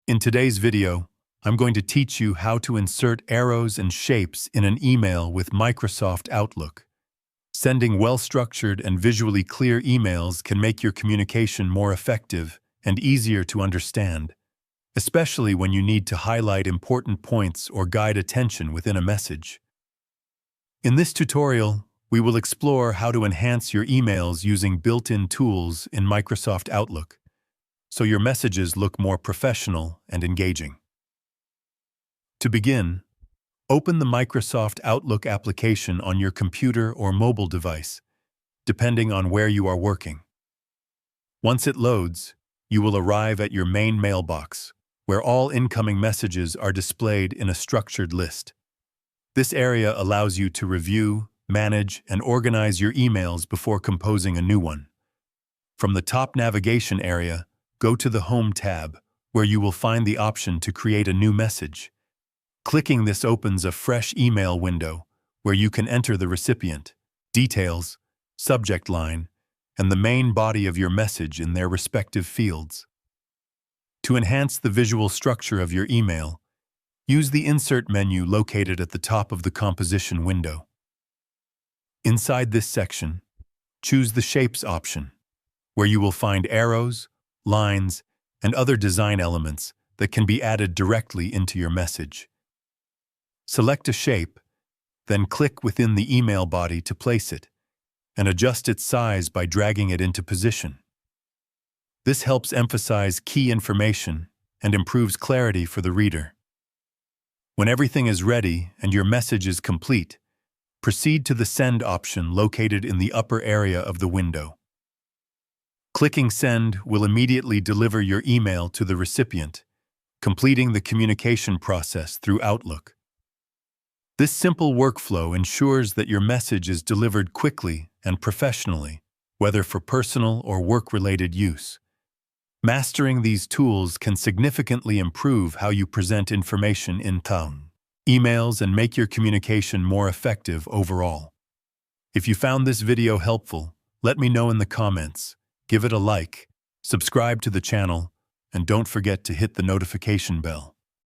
In today's video, I'm going to teach you how to insert arrows and shapes in an email with Microsoft Outlook. Sending well-structured and visually clear emails can make your communication more effective and easier to understand, especially when you need to highlight important points or guide attention within a message. In this tutorial, we will explore how to enhance your emails using built-in tools in Microsoft Outlook, so your messages look more professional and engaging. To begin, open the Microsoft Outlook application on your computer or mobile device, depending on where you are working. Once it loads, you will arrive at your main mailbox, where all incoming messages are displayed in a structured list. This area allows you to review, manage, and organize your emails before composing a new one. From the top navigation area, go to the Home tab, where you will find the option to create a new message. Clicking this opens a fresh email window, where you can enter the recipient, details, subject line, and the main body of your message in their respective fields. To enhance the visual structure of your email, use the Insert menu located at the top of the composition window. Inside this section, choose the Shapes option, where you will find arrows, lines, and other design elements that can be added directly into your message. Select a shape, then click within the email body to place it, and adjust its size by dragging it into position. This helps emphasize key information and improves clarity for the reader. When everything is ready and your message is complete, proceed to the Send option located in the upper area of the window. Clicking Send will immediately deliver your email to the recipient, completing the communication process through Outlook. This simple workflow ensures that your message is delivered quickly and professionally, whether for personal or work-related use. Mastering these tools can significantly improve how you present information in emails and make your communication more effective overall. If you found this video helpful, let me know in the comments. Give it a like, subscribe to the channel, and don't forget to hit the notification bell.